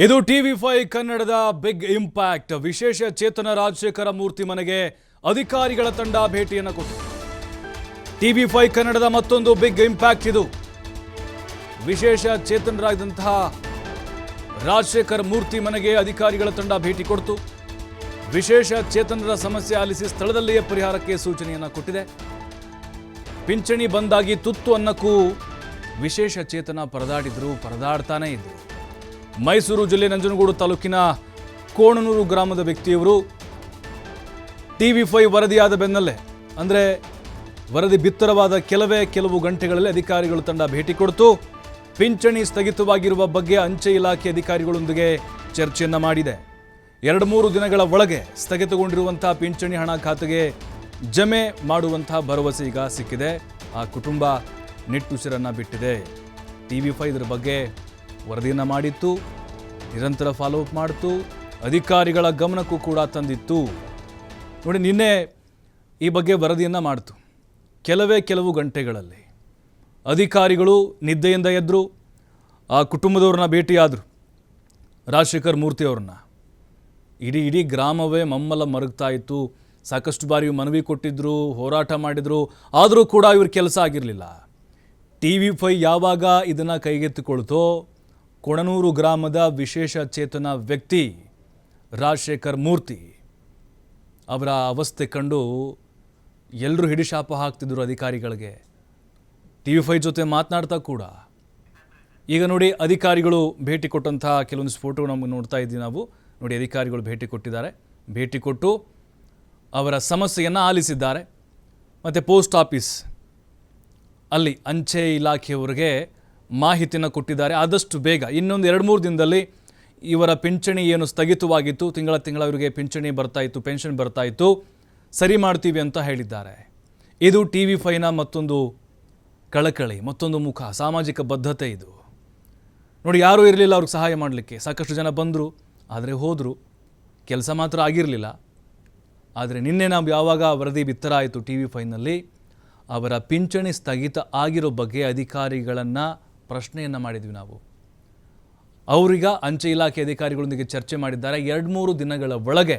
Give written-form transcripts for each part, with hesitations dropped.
ಇದು ಟಿವಿ5 ಕನ್ನಡದ big impact. ವಿಶೇಷ ಚೇತನ ರಾಜಶೇಖರ ಮೂರ್ತಿ ಮನೆಗೆ ಅಧಿಕಾರಿಗಳ ತಂಡ ಭೇಟಿಯನ್ನು ಕೊಟ್ಟಿದೆ. ಟಿವಿ5 ಕನ್ನಡದ ಮತ್ತೊಂದು ಬಿಗ್ ಇಂಪ್ಯಾಕ್ಟ್ ಇದು. ವಿಶೇಷ ಚೇತನರಾಗಿದ್ದಂತಹ ರಾಜಶೇಖರ ಮೂರ್ತಿ ಮನೆಗೆ ಅಧಿಕಾರಿಗಳ ತಂಡ ಭೇಟಿ ಕೊಡ್ತು. ವಿಶೇಷ ಚೇತನರ ಸಮಸ್ಯೆ ಆಲಿಸಿ ಸ್ಥಳದಲ್ಲಿಯೇ ಪರಿಹಾರಕ್ಕೆ ಸೂಚನೆಯನ್ನು ಕೊಟ್ಟಿದೆ. ಪಿಂಚಣಿ ಬಂದಾಗಿ ತುತ್ತು ಅನ್ನಕ್ಕೂ ವಿಶೇಷ ಚೇತನ ಪರದಾಡ್ತಾನೇ ಇದ್ರು. ಮೈಸೂರು ಜಿಲ್ಲೆ ನಂಜನಗೂಡು ತಾಲೂಕಿನ ಕೋಣನೂರು ಗ್ರಾಮದ ವ್ಯಕ್ತಿಯವರು ಟಿವಿ5 ವರದಿಯಾದ ಬೆನ್ನಲ್ಲೇ, ಅಂದರೆ ವರದಿ ಬಿತ್ತರವಾದ ಕೆಲವು ಗಂಟೆಗಳಲ್ಲಿ ಅಧಿಕಾರಿಗಳ ತಂಡ ಭೇಟಿ ಕೊಡ್ತು. ಪಿಂಚಣಿ ಸ್ಥಗಿತವಾಗಿರುವ ಬಗ್ಗೆ ಅಂಚೆ ಇಲಾಖೆ ಅಧಿಕಾರಿಗಳೊಂದಿಗೆ ಚರ್ಚೆಯನ್ನು ಮಾಡಿದೆ. 2-3 ದಿನಗಳ ಒಳಗೆ ಸ್ಥಗಿತಗೊಂಡಿರುವಂತಹ ಪಿಂಚಣಿ ಹಣ ಖಾತೆಗೆ ಜಮೆ ಮಾಡುವಂತಹ ಭರವಸೆ ಈಗ ಸಿಕ್ಕಿದೆ. ಆ ಕುಟುಂಬ ನಿಟ್ಟುಸಿರನ್ನು ಬಿಟ್ಟಿದೆ. ಟಿವಿ5 ಇದರ ಬಗ್ಗೆ ವರದಿಯನ್ನು ಮಾಡಿತ್ತು, ನಿರಂತರ ಫಾಲೋಅಪ್ ಮಾಡಿತು, ಅಧಿಕಾರಿಗಳ ಗಮನಕ್ಕೂ ಕೂಡ ತಂದಿತ್ತು. ನೋಡಿ, ನಿನ್ನೆ ಈ ಬಗ್ಗೆ ವರದಿಯನ್ನು ಮಾಡ್ತು. ಕೆಲವು ಗಂಟೆಗಳಲ್ಲಿ ಅಧಿಕಾರಿಗಳು ನಿದ್ದೆಯಿಂದ ಎದ್ರು, ಆ ಕುಟುಂಬದವ್ರನ್ನ ಭೇಟಿಯಾದರು. ರಾಜಶೇಖರ್ ಮೂರ್ತಿ ಅವ್ರನ್ನ ಇಡೀ ಗ್ರಾಮವೇ ಮಮ್ಮಲ ಮರುಗ್ತಾ ಇತ್ತು. ಸಾಕಷ್ಟು ಬಾರಿ ಮನವಿ ಕೊಟ್ಟಿದ್ರು, ಹೋರಾಟ ಮಾಡಿದರು, ಆದರೂ ಕೂಡ ಇವ್ರ ಕೆಲಸ ಆಗಿರಲಿಲ್ಲ. ಟಿವಿ5 ಯಾವಾಗ ಇದನ್ನು ಕೈಗೆತ್ತಿಕೊಳ್ತೋ, ಕೋಣನೂರು ಗ್ರಾಮದ ವಿಶೇಷ ಚೇತನ ವ್ಯಕ್ತಿ ರಾಜಶೇಖರ್ ಮೂರ್ತಿ ಅವರ ಅವಸ್ಥೆ ಕಂಡು ಎಲ್ಲರೂ ಹಿಡಿಶಾಪ ಹಾಕ್ತಿದ್ರು ಅಧಿಕಾರಿಗಳಿಗೆ. ಟಿವಿ5 ಜೊತೆ ಮಾತನಾಡ್ತಾ ಕೂಡ ಈಗ ನೋಡಿ, ಅಧಿಕಾರಿಗಳು ಭೇಟಿ ಕೊಟ್ಟಂತಹ ಕೆಲವೊಂದು ಫೋಟೋ ನಮಗೆ ನೋಡ್ತಾ ಇದ್ದೀವಿ ನಾವು. ನೋಡಿ, ಅಧಿಕಾರಿಗಳು ಭೇಟಿ ಕೊಟ್ಟಿದ್ದಾರೆ. ಭೇಟಿ ಕೊಟ್ಟು ಅವರ ಸಮಸ್ಯೆಯನ್ನು ಆಲಿಸಿದ್ದಾರೆ. ಮತ್ತು ಪೋಸ್ಟ್ ಆಫೀಸ್ ಅಲ್ಲಿ ಅಂಚೆ ಇಲಾಖೆಯವರಿಗೆ ಮಾಹಿತಿಯನ್ನು ಕೊಟ್ಟಿದ್ದಾರೆ. ಆದಷ್ಟು ಬೇಗ ಇನ್ನೊಂದು 2-3 ದಿನದಲ್ಲಿ ಇವರ ಪಿಂಚಣಿ ಏನು ಸ್ಥಗಿತವಾಗಿತ್ತು, ತಿಂಗಳ ಇವರಿಗೆ ಪಿಂಚಣಿ ಬರ್ತಾಯಿತ್ತು, ಪೆನ್ಷನ್ ಬರ್ತಾಯಿತ್ತು, ಸರಿ ಮಾಡ್ತೀವಿ ಅಂತ ಹೇಳಿದ್ದಾರೆ. ಇದು ಟಿವಿ5ನ ಮತ್ತೊಂದು ಕಳಕಳಿ, ಮತ್ತೊಂದು ಮುಖ, ಸಾಮಾಜಿಕ ಬದ್ಧತೆ ಇದು. ನೋಡಿ, ಯಾರೂ ಇರಲಿಲ್ಲ ಅವ್ರಿಗೆ ಸಹಾಯ ಮಾಡಲಿಕ್ಕೆ. ಸಾಕಷ್ಟು ಜನ ಬಂದರು, ಆದರೆ ಹೋದರು, ಕೆಲಸ ಮಾತ್ರ ಆಗಿರಲಿಲ್ಲ. ಆದರೆ ನಿನ್ನೆ ನಾವು ಯಾವಾಗ ವರದಿ ಬಿತ್ತರ ಆಯಿತು ಟಿವಿ5ನಲ್ಲಿ, ಅವರ ಪಿಂಚಣಿ ಸ್ಥಗಿತ ಆಗಿರೋ ಬಗ್ಗೆ ಅಧಿಕಾರಿಗಳನ್ನು ಪ್ರಶ್ನೆಯನ್ನು ಮಾಡಿದ್ವಿ ನಾವು. ಅವರೀಗ ಅಂಚೆ ಇಲಾಖೆ ಅಧಿಕಾರಿಗಳೊಂದಿಗೆ ಚರ್ಚೆ ಮಾಡಿದ್ದಾರೆ. 2-3 ದಿನಗಳ ಒಳಗೆ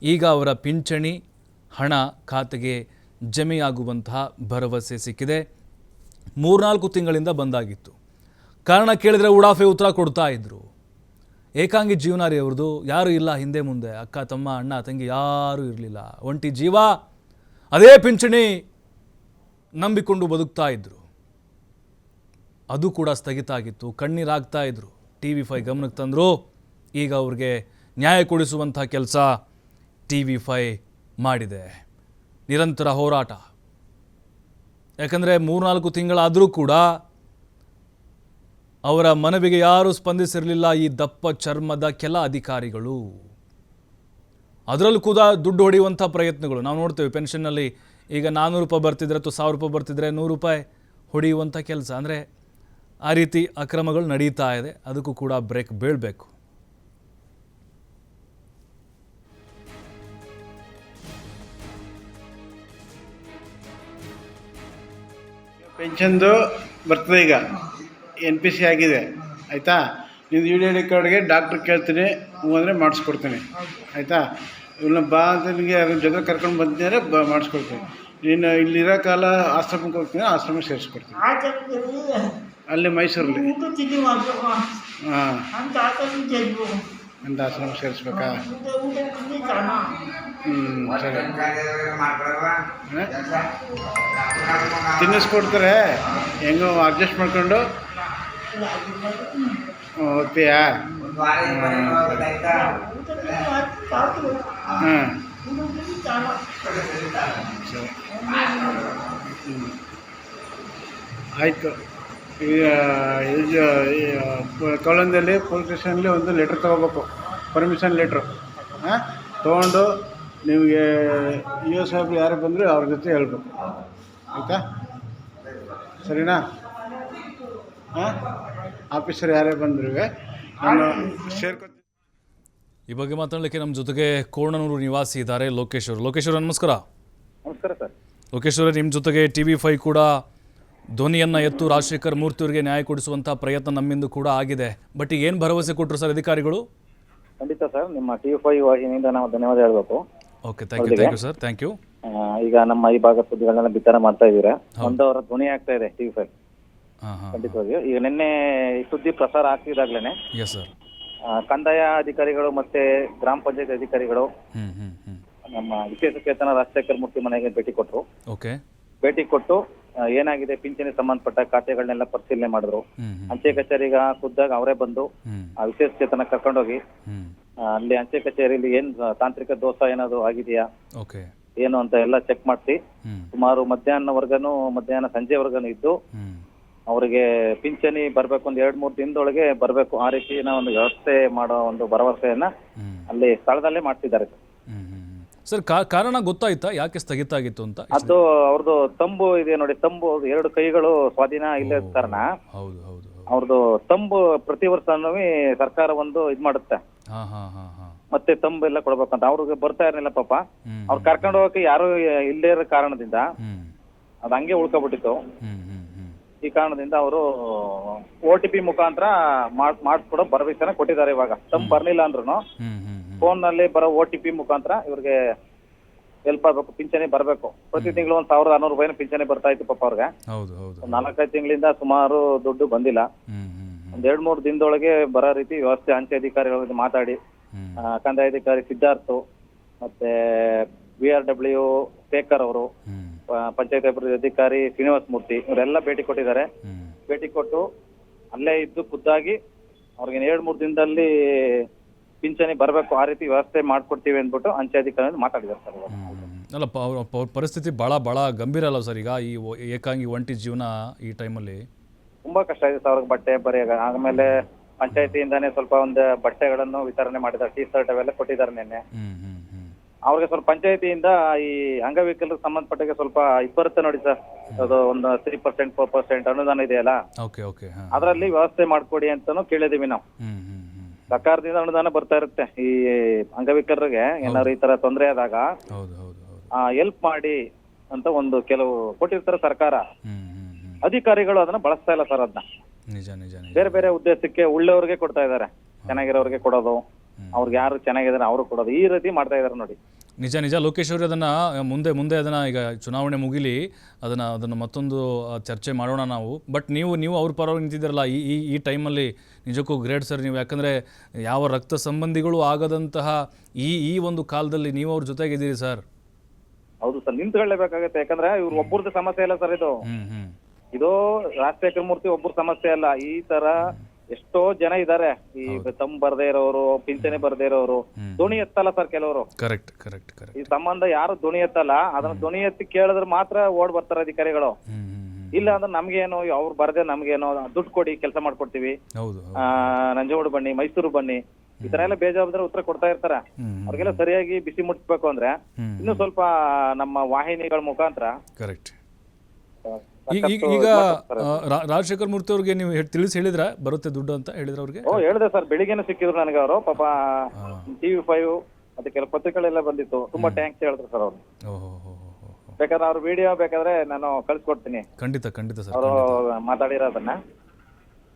ಈಗ ಅವರ ಪಿಂಚಣಿ ಹಣ ಖಾತೆಗೆ ಜಮೆಯಾಗುವಂತಹ ಭರವಸೆ ಸಿಕ್ಕಿದೆ. 3-4 ತಿಂಗಳಿಂದ ಬಂದಾಗಿತ್ತು. ಕಾರಣ ಕೇಳಿದರೆ ಉಡಾಫೆ ಉತ್ತರ ಕೊಡ್ತಾ ಇದ್ರು. ಏಕಾಂಗಿ ಜೀವನ ರೀ ಅವ್ರದ್ದು, ಯಾರೂ ಇಲ್ಲ ಹಿಂದೆ ಮುಂದೆ, ಅಕ್ಕ ತಮ್ಮ ಅಣ್ಣ ತಂಗಿ ಯಾರೂ ಇರಲಿಲ್ಲ, ಒಂಟಿ ಜೀವ. ಅದೇ ಪಿಂಚಣಿ ನಂಬಿಕೊಂಡು ಬದುಕ್ತಾ ಇದ್ರು. ಅದು ಕೂಡ ಸ್ಥಗಿತ ಆಗಿತ್ತು. ಕಣ್ಣೀರಾಗ್ತಾ ಇದ್ರು. ಟಿವಿ5 ಗಮನಕ್ಕೆ ತಂದರು. ಈಗ ಅವ್ರಿಗೆ ನ್ಯಾಯ ಕೊಡಿಸುವಂಥ ಕೆಲಸ ಟಿವಿ5 ಮಾಡಿದೆ. ನಿರಂತರ ಹೋರಾಟ. ಯಾಕಂದರೆ 3-4 ತಿಂಗಳಾದರೂ ಕೂಡ ಅವರ ಮನವಿಗೆ ಯಾರೂ ಸ್ಪಂದಿಸಿರಲಿಲ್ಲ ಈ ದಪ್ಪ ಚರ್ಮದ ಕೆಲ ಅಧಿಕಾರಿಗಳು. ಅದರಲ್ಲೂ ಕೂಡ ದುಡ್ಡು ಹೊಡೆಯುವಂಥ ಪ್ರಯತ್ನಗಳು ನಾವು ನೋಡ್ತೇವೆ. ಪೆನ್ಷನ್ನಲ್ಲಿ ಈಗ 400 ರೂಪಾಯಿ ಬರ್ತಿದ್ರೆ ಅಥವಾ 1000 ರೂಪಾಯಿ ಬರ್ತಿದ್ರೆ 100 ರೂಪಾಯಿ ಹೊಡೆಯುವಂಥ ಕೆಲಸ. ಅಂದರೆ ಆ ರೀತಿ ಅಕ್ರಮಗಳು ನಡೀತಾ ಇದೆ. ಅದಕ್ಕೂ ಕೂಡ ಬ್ರೇಕ್ ಬೀಳಬೇಕು. ಪೆನ್ಷನ್ದು ಬರ್ತದೆ. ಈಗ NPC ಆಗಿದೆ, ಆಯಿತಾ. ನೀವು UDD ಕಾರ್ಡ್ಗೆ ಡಾಕ್ಟ್ರ್ ಕೇಳ್ತೀನಿ, ಹ್ಞೂ ಅಂದರೆ ಮಾಡಿಸ್ಕೊಡ್ತೀನಿ, ಆಯಿತಾ. ಇವನ್ನ ಬಾ ಅಂತ ನಿಮಗೆ ಅದ್ರ ಜೊತೆ ಕರ್ಕೊಂಡು ಬಂದಿದ್ದಾರೆ, ಮಾಡಿಸ್ಕೊಡ್ತೀನಿ. ನೀನು ಇಲ್ಲಿರೋ ಕಾಲ ಆಶ್ರಮಕ್ಕೆ ಹೋಗ್ತೀನಿ, ಆಶ್ರಮಕ್ಕೆ ಸೇರಿಸ್ಕೊಡ್ತೀನಿ. ಅಲ್ಲಿ ಮೈಸೂರಲ್ಲಿ ಹಾಂ ಅಂತ ಆಶ್ರಮ ಸೇರಿಸ್ಬೇಕಾ? ಸರಿ, ತಿನ್ನಿಸ್ಕೊಡ್ತಾರೆ. ಹೆಂಗೋ ಅಡ್ಜಸ್ಟ್ ಮಾಡ್ಕೊಂಡು ಹೋಗ್ತೀಯಾ? ಹಾಂ, ಸರಿ, ಆಯಿತು. ಈಗ ಕೌಲಂದಲ್ಲಿ ಪೊಲೀಸ್ ಸ್ಟೇಷನಲ್ಲಿ ಒಂದು ಲೆಟ್ರ್ ತೊಗೋಬೇಕು, ಪರ್ಮಿಷನ್ ಲೆಟ್ರು. ಹಾಂ, ತೊಗೊಂಡು ನಿಮಗೆ EO ಸಾಹೇಬ್ರು ಯಾರು ಬಂದರೂ ಅವ್ರ ಜೊತೆ ಹೇಳ್ಬೇಕು, ಆಯಿತಾ. ಸರಿನಾ? ಹಾಂ, ಆಫೀಸರ್ ಯಾರೇ ಬಂದರೂ ನಾನು ಸೇರ್ಕೊತೀನಿ. ಈ ಬಗ್ಗೆ ಮಾತಾಡಲಿಕ್ಕೆ ನಮ್ಮ ಜೊತೆಗೆ ಕೋಣನೂರು ನಿವಾಸಿ ಇದ್ದಾರೆ ಲೋಕೇಶ್ ಅವರು. ಲೋಕೇಶ್ ಅವರು ನಮಸ್ಕಾರ. ನಮಸ್ಕಾರ ಸರ್. ಲೋಕೇಶ್ ಅವರೇ, ನಿಮ್ಮ ಜೊತೆಗೆ ಟಿವಿ5 ಕೂಡ ಧ್ವನಿಯನ್ನು ಎತ್ತು ರಾಜಶೇಖರ್ ಮೂರ್ತಿ ಅವರಿಗೆ ನ್ಯಾಯ ಕೊಡಿಸುವಂಥ ಪ್ರಯತ್ನ ನಮ್ಮಿಂದ ಕೂಡ ಆಗಿದೆ. ಬಟ್ ಏನು ಭರವಸೆ ಕೊಟ್ಟರು ಸರ್ ಅಧಿಕಾರಿಗಳು? ಖಂಡಿತ ಸರ್, ನಿಮ್ಮ TV5 ವಾಹಿನಿಯಿಂದ ನಾವು ಧನ್ಯವಾದ ಹೇಳ್ಬೇಕು. Okay, thank you sir, thank you. ಈಗ ನಮ್ಮ ಈ ಭಾಗದ ಸುದ್ದಿಗಳನ್ನೆಲ್ಲ ಬಿತ್ತನೆ ಮಾಡ್ತಾ ಇದ್ದೀರಾ, ಒಂದವರ ಧ್ವನಿ ಆಗ್ತಾ ಇದೆ TV5 ಖಂಡಿತವಾಗಿಯೂ. ಈಗ ನಿನ್ನೆ ಈ ಸುದ್ದಿ ಪ್ರಸಾರ ಆಗ್ತಿದಾಗ್ಲೇನೆ ಎಸ್ ಸರ್, ಕಂದಾಯ ಅಧಿಕಾರಿಗಳು ಮತ್ತೆ ಗ್ರಾಮ ಪಂಚಾಯತ್ ಅಧಿಕಾರಿಗಳು ನಮ್ಮ ವಿಶೇಷ ಚೇತನ ರಾಜಶೇಖರ್ ಮೂರ್ತಿ ಮನೆಗೆ ಭೇಟಿ ಕೊಟ್ಟರು. ಓಕೆ, ಭೇಟಿ ಕೊಟ್ಟು ಏನಾಗಿದೆ ಪಿಂಚಣಿ ಸಂಬಂಧಪಟ್ಟ ಖಾತೆಗಳನ್ನೆಲ್ಲ ಪರಿಶೀಲನೆ ಮಾಡಿದ್ರು. ಅಂಚೆ ಕಚೇರಿಗ ಖುದ್ದಾಗ ಅವರೇ ಬಂದು ಆ ವಿಶೇಷ ಚೇತನ ಕರ್ಕೊಂಡೋಗಿ ಅಲ್ಲಿ ಅಂಚೆ ಕಚೇರಿಯಲ್ಲಿ ಏನ್ ತಾಂತ್ರಿಕ ದೋಷ ಏನಾದ್ರು ಆಗಿದೆಯಾ ಏನು ಅಂತ ಎಲ್ಲ ಚೆಕ್ ಮಾಡಿಸಿ ಸುಮಾರು ಮಧ್ಯಾಹ್ನ ಸಂಜೆವರೆಗೂ ಇದ್ದು ಅವರಿಗೆ ಪಿಂಚಣಿ ಬರ್ಬೇಕು, ಒಂದು 2-3 ದಿನದೊಳಗೆ ಬರ್ಬೇಕು, ಆ ರೀತಿಯ ಒಂದು ವ್ಯವಸ್ಥೆ ಮಾಡೋ ಒಂದು ಭರವಸೆಯನ್ನ ಅಲ್ಲಿ ಸ್ಥಳದಲ್ಲೇ ಮಾಡ್ತಿದ್ದಾರೆ. ಸರ್, ಕಾರಣ ಗೊತ್ತಾಯ್ತಾ ಯಾಕೆ ಸ್ಥಗಿತ ಆಗಿತ್ತು ಅಂತ? ಅದು ಅವ್ರದ್ದು ತಂಬು ಇದೆ ನೋಡಿ, ತಂಬು 2 ಕೈಗಳು ಸ್ವಾಧೀನ ಇಲ್ಲದ ಕಾರಣ ಅವ್ರದ್ದು ತಂಬು ಪ್ರತಿ ವರ್ಷನೂ ಸರ್ಕಾರ ಒಂದು ಇದ್ ಮಾಡುತ್ತೆ, ಮತ್ತೆ ತಂಬು ಎಲ್ಲ ಕೊಡ್ಬೇಕಂತ. ಅವ್ರಿಗೆ ಬರ್ತಾ ಇರಲಿಲ್ಲ ಪಾಪ, ಅವ್ರು ಕರ್ಕೊಂಡು ಹೋಗಕ್ಕೆ ಯಾರು ಇಲ್ಲೇ ಇರೋ ಕಾರಣದಿಂದ ಅದ್ ಹಂಗೆ ಉಳ್ಕೊಬಿಟ್ಟಿತ್ತು. ಈ ಕಾರಣದಿಂದ ಅವರು OTP ಮುಖಾಂತರ ಮಾಡಿಸ್ಕೊಡೋ ಭರವಸೆನ ಕೊಟ್ಟಿದ್ದಾರೆ. ಇವಾಗ ತಂಬು ಬರ್ಲಿಲ್ಲ ಅಂದ್ರೂ ಫೋನ್ ನಲ್ಲಿ ಬರೋ OTP ಮುಖಾಂತರ ಇವ್ರಿಗೆ ಹೆಲ್ಪ್ ಆಗ್ಬೇಕು, ಪಿಂಚಣಿ ಬರ್ಬೇಕು. ಪ್ರತಿ ತಿಂಗಳು 1,600 ರೂಪಾಯಿನ ಪಿಂಚಣಿ ಬರ್ತಾ ಇತ್ತು ಪಾಪ ಅವ್ರಿಗೆ. 4-5 ತಿಂಗಳಿಂದ ಸುಮಾರು ದುಡ್ಡು ಬಂದಿಲ್ಲ. ಒಂದ್ 2-3 ದಿನದೊಳಗೆ ಬರೋ ರೀತಿ ವ್ಯವಸ್ಥೆ ಅಂಚೆ ಅಧಿಕಾರಿಗಳ ಮಾತಾಡಿ ಕಂದಾಯ ಅಧಿಕಾರಿ ಸಿದ್ಧಾರ್ಥ್ ಮತ್ತೆ VRW ಶೇಖರ್ ಅವರು, ಪಂಚಾಯತ್ ಅಭಿವೃದ್ಧಿ ಅಧಿಕಾರಿ ಶ್ರೀನಿವಾಸ ಮೂರ್ತಿ ಇವರೆಲ್ಲ ಭೇಟಿ ಕೊಟ್ಟಿದ್ದಾರೆ. ಭೇಟಿ ಕೊಟ್ಟು ಅಲ್ಲೇ ಇದ್ದು ಖುದ್ದಾಗಿ ಅವ್ರಿಗೆ 2-3 ದಿನದಲ್ಲಿ ಪಿಂಚಣಿ ಬರಬೇಕು, ಆ ರೀತಿ ವ್ಯವಸ್ಥೆ ಮಾಡ್ಕೊಡ್ತೀವಿ ಅಂದ್ಬಿಟ್ಟು ಅಂಚೆ ಅಧಿಕಾರಿ ಮಾತಾಡಿದ್ದಾರೆ ಸರ್. ಅಲ್ಲ, ಪರಿಸ್ಥಿತಿ ಬಹಳ ಗಂಭೀರ ಅಲ್ಲ ಸರ್ ಈಗ ಈ ಏಕಾಂಗಿ ಒಂಟಿ ಜೀವನ ಈ ಟೈಮಲ್ಲಿ? ತುಂಬಾ ಕಷ್ಟ ಇದೆ ಸರ್. ಅವ್ರಿಗೆ ಬಟ್ಟೆ ಬರೆಯಾಗ ಆಮೇಲೆ ಪಂಚಾಯತಿಯಿಂದಾನೇ ಸ್ವಲ್ಪ ಒಂದು ಬಟ್ಟೆಗಳನ್ನು ವಿತರಣೆ ಮಾಡಿದ್ದಾರೆ, ಟೀ ಶರ್ಟ್ ಅವೆಲ್ಲ ಕೊಟ್ಟಿದ್ದಾರೆ ನಿನ್ನೆ. ಅವ್ರಿಗೆ ಸ್ವಲ್ಪ ಪಂಚಾಯತಿಯಿಂದ ಈ ಅಂಗವಿಕಲರಿಗೆ ಸಂಬಂಧಪಟ್ಟಾಗ ಸ್ವಲ್ಪ ಬರುತ್ತೆ ನೋಡಿ ಸರ್, ಅದು ಒಂದು 3% 4% ಅನುದಾನ ಇದೆಯಲ್ಲ, ಅದರಲ್ಲಿ ವ್ಯವಸ್ಥೆ ಮಾಡ್ಕೊಡಿ ಅಂತಾನು ಕೇಳಿದೀವಿ ನಾವು. ಸರ್ಕಾರದಿಂದ ಅನುದಾನ ಬರ್ತಾ ಇರುತ್ತೆ ಈ ಅಂಗವಿಕಲರಿಗೆ ಏನಾದ್ರು ಈ ತರ ತೊಂದರೆ ಆದಾಗ ಹೆಲ್ಪ್ ಮಾಡಿ ಅಂತ ಒಂದು ಕೆಲವು ಕೊಟ್ಟಿರ್ತಾರೆ ಸರ್ಕಾರ. ಅಧಿಕಾರಿಗಳು ಅದನ್ನ ಬಳಸ್ತಾ ಇಲ್ಲ ಸರ್. ಅದನ್ನ ಬೇರೆ ಬೇರೆ ಉದ್ದೇಶಕ್ಕೆ ಉಳ್ಳವ್ರಿಗೆ ಕೊಡ್ತಾ ಇದಾರೆ, ಚೆನ್ನಾಗಿರೋರಿಗೆ ಕೊಡೋದು, ಅವ್ರಿಗೆ ಯಾರು ಚೆನ್ನಾಗಿದ್ದಾರೆ ಅವರು ಕೊಡೋದು, ಈ ರೀತಿ ಮಾಡ್ತಾ ಇದಾರೆ ನೋಡಿ. ನಿಜ ಲೋಕೇಶ್ ಅವರು ಅದನ್ನು ಮುಂದೆ ಅದನ್ನು ಈಗ ಚುನಾವಣೆ ಮುಗಿಲಿ ಅದನ್ನು ಮತ್ತೊಂದು ಚರ್ಚೆ ಮಾಡೋಣ ನಾವು. ಬಟ್ ನೀವು ಅವ್ರ ಪರವಾಗಿ ನಿಂತಿದ್ದೀರಲ್ಲ ಈ ಟೈಮಲ್ಲಿ, ನಿಜಕ್ಕೂ ಗ್ರೇಟ್ ಸರ್ ನೀವು. ಯಾಕಂದರೆ ಯಾವ ರಕ್ತ ಸಂಬಂಧಿಗಳು ಆಗದಂತಹ ಈ ಒಂದು ಕಾಲದಲ್ಲಿ ನೀವು ಅವ್ರ ಜೊತೆಗಿದ್ದೀರಿ ಸರ್. ಹೌದು ಸರ್, ನಿಂತ್ಕೊಳ್ಳೇಬೇಕಾಗತ್ತೆ. ಯಾಕಂದ್ರೆ ಇವ್ರು ಒಬ್ಬರದ್ದು ಸಮಸ್ಯೆ ಇಲ್ಲ ಸರ್, ಇದು ರಾಜಶೇಖರ್ ಮೂರ್ತಿ ಒಬ್ಬರ ಸಮಸ್ಯೆ ಅಲ್ಲ. ಈ ತರ ಎಷ್ಟೋ ಜನ ಇದಾರೆ, ಈ ತಮ್ಮ ಬರ್ದೇ ಇರೋರು, ಪಿಂಚಣಿ ಬರ್ದೇ ಇರೋರು, ಧ್ವನಿ ಎತ್ತಲ್ಲ ಸರ್ ಕೆಲವರು. ಕರೆಕ್ಟ್. ಈ ಸಂಬಂಧ ಯಾರು ಧ್ವನಿ ಎತ್ತಲ್ಲ, ಅದನ್ನ ಧ್ವನಿ ಎತ್ತಿ ಕೇಳಿದ್ರೆ ಮಾತ್ರ ಓಡ್ ಬರ್ತಾರೆ ಅಧಿಕಾರಿಗಳು. ಇಲ್ಲ ಅಂದ್ರೆ ನಮ್ಗೇನು, ಅವ್ರು ಬರ್ದೆ ನಮ್ಗೇನು, ದುಡ್ಡು ಕೊಡಿ ಕೆಲಸ ಮಾಡ್ಕೊಡ್ತೀವಿ, ನಂಜನಗೂಡು ಬನ್ನಿ, ಮೈಸೂರು ಬನ್ನಿ, ಈ ತರ ಎಲ್ಲ ಬೇಜವಾಬ್ದಾರಿ ಉತ್ತರ ಕೊಡ್ತಾ ಇರ್ತಾರ. ಅವ್ರಿಗೆಲ್ಲ ಸರಿಯಾಗಿ ಬಿಸಿ ಮುಟ್ಟಿಸ್ಬೇಕು ಅಂದ್ರೆ ಇನ್ನು ಸ್ವಲ್ಪ ನಮ್ಮ ವಾಹಿನಿಗಳ ಮುಖಾಂತರ. ಕರೆಕ್ಟ್. ಈಗ ರಾಜಶೇಖರ್ ಮೂರ್ತಿ ಅವ್ರಿಗೆ ನೀವು ಹೇಳಿದ್ರ ಬರುತ್ತೆ ದುಡ್ಡು ಅಂತ ಹೇಳಿದ್ರ ಅವ್ರಿಗೆ? ಹೇಳಿದೆ ಸರ್, ಬೆಳಿಗ್ಗೆನೆ ಸಿಕ್ಕಿದ್ರು ನನಗೆ ಅವರು. ಪಾಪ TV5 ಮತ್ತೆ ಕೆಲವು ಪತ್ರಿಕೆಗಳೆಲ್ಲ ಬಂದಿತ್ತು, ತುಂಬಾ ಟ್ಯಾಂಕ್ಸ್ ಹೇಳಿದ್ರು ಸರ್ ಅವರು. ಬೇಕಾದ್ರೆ ಅವ್ರ ವಿಡಿಯೋ ಬೇಕಾದ್ರೆ ನಾನು ಕಳ್ಸಿಕೊಡ್ತೀನಿ. ಖಂಡಿತ ಸರ್, ಅವರು ಮಾತಾಡಿರೋದನ್ನ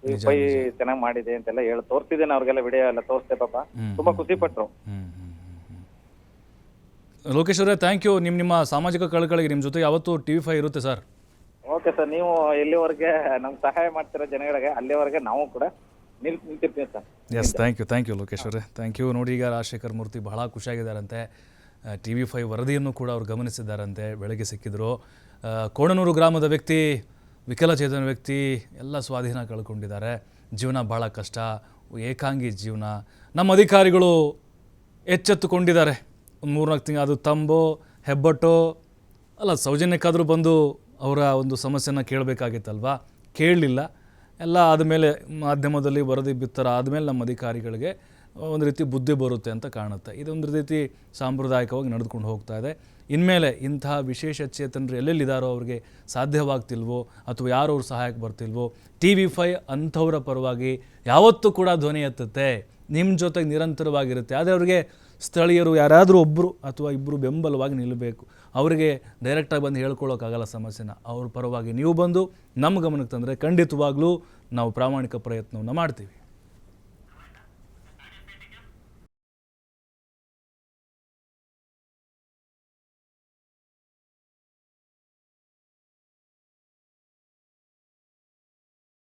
TV5 ಚೆನ್ನಾಗಿ ಮಾಡಿದೆ ಅಂತೆಲ್ಲ ಹೇಳಿ ತೋರಿಸಿದ್ದೇನೆ ಅವ್ರಿಗೆಲ್ಲ, ವಿಡಿಯೋ ಎಲ್ಲ ತೋರಿಸ್ತೆ. ಪಾಪ ತುಂಬಾ ಖುಷಿ ಪಟ್ರು. ಲೋಕೇಶ್ ಅವರೇ, ಥ್ಯಾಂಕ್ ಯು. ನಿಮ್ಮ ಸಾಮಾಜಿಕ ಕಳಕಳಿಗೆ ನಿಮ್ಮ ಜೊತೆ ಯಾವತ್ತೂ TV5 ಇರುತ್ತೆ ಸರ್. ಓಕೆ ಸರ್, ನೀವು ಎಲ್ಲಿವರೆಗೆ ನಮ್ಗೆ ಸಹಾಯ ಮಾಡ್ತಿರೋ ಜನಗಳಿಗೆ ಅಲ್ಲಿವರೆಗೆ ನಾವು ಕೂಡ ನಿಂತಿರ್ತೀವಿ sir. Yes, thank you Lokesh ಅವರೇ, ಥ್ಯಾಂಕ್ ಯು. ನೋಡಿ, ಈಗ ರಾಜಶೇಖರ್ ಮೂರ್ತಿ ಬಹಳ ಖುಷಿಯಾಗಿದ್ದಾರಂತೆ. TV5 ವರದಿಯನ್ನು ಕೂಡ ಅವರು ಗಮನಿಸಿದ್ದಾರಂತೆ, ಬೆಳಗ್ಗೆ ಸಿಕ್ಕಿದ್ರು. ಕೋಣನೂರು ಗ್ರಾಮದ ವ್ಯಕ್ತಿ, ವಿಕಲಚೇತನ ವ್ಯಕ್ತಿ, ಎಲ್ಲ ಸ್ವಾಧೀನ ಕಳ್ಕೊಂಡಿದ್ದಾರೆ. ಜೀವನ ಭಾಳ ಕಷ್ಟ, ಏಕಾಂಗಿ ಜೀವನ. ನಮ್ಮ ಅಧಿಕಾರಿಗಳು ಎಚ್ಚೆತ್ತುಕೊಂಡಿದ್ದಾರೆ. ಒಂದು 3-4 ತಿಂಗಳು ಅದು ತಂಬೋ ಹೆಬ್ಬಟ್ಟೋ ಅಲ್ಲ, ಸೌಜನ್ಯಕ್ಕಾದರೂ ಬಂದು ಅವರ ಒಂದು ಸಮಸ್ಯೆನ ಕೇಳಬೇಕಾಗಿತ್ತಲ್ವಾ, ಕೇಳಲಿಲ್ಲ. ಎಲ್ಲ ಆದಮೇಲೆ ಮಾಧ್ಯಮದಲ್ಲಿ ವರದಿ ಬಿತ್ತರ ಆದಮೇಲೆ ನಮ್ಮ ಅಧಿಕಾರಿಗಳಿಗೆ ಒಂದು ರೀತಿ ಬುದ್ಧಿ ಬರುತ್ತೆ ಅಂತ ಕಾಣುತ್ತೆ. ಇದೊಂದು ರೀತಿ ಸಾಂಪ್ರದಾಯಿಕವಾಗಿ ನಡೆದುಕೊಂಡು ಹೋಗ್ತಾ ಇದೆ. ಇನ್ಮೇಲೆ ಇಂತಹ ವಿಶೇಷ ಚೇತನರು ಎಲ್ಲೆಲ್ಲಿದ್ದಾರೋ ಅವ್ರಿಗೆ ಸಾಧ್ಯವಾಗ್ತಿಲ್ವೋ ಅಥವಾ ಯಾರು ಅವ್ರ ಸಹಾಯಕ್ಕೆ ಬರ್ತಿಲ್ವೋ, TV5 ಅಂಥವರ ಪರವಾಗಿ ಯಾವತ್ತೂ ಕೂಡ ಧ್ವನಿ ಎತ್ತುತ್ತೆ. ನಿಮ್ಮ ಜೊತೆಗೆ ನಿರಂತರವಾಗಿರುತ್ತೆ. ಆದರೆ ಅವರಿಗೆ ಸ್ಥಳೀಯರು ಯಾರಾದರೂ ಒಬ್ಬರು ಅಥವಾ ಇಬ್ಬರು ಬೆಂಬಲವಾಗಿ ನಿಲ್ಲಬೇಕು. ಅವರಿಗೆ ಡೈರೆಕ್ಟಾಗಿ ಬಂದು ಹೇಳ್ಕೊಳ್ಳೋಕ್ಕಾಗಲ್ಲ ಸಮಸ್ಯೆನ. ಅವ್ರ ಪರವಾಗಿ ನೀವು ಬಂದು ನಮ್ಮ ಗಮನಕ್ಕೆ ತಂದರೆ ಖಂಡಿತವಾಗ್ಲೂ ನಾವು ಪ್ರಾಮಾಣಿಕ ಪ್ರಯತ್ನವನ್ನು ಮಾಡ್ತೀವಿ.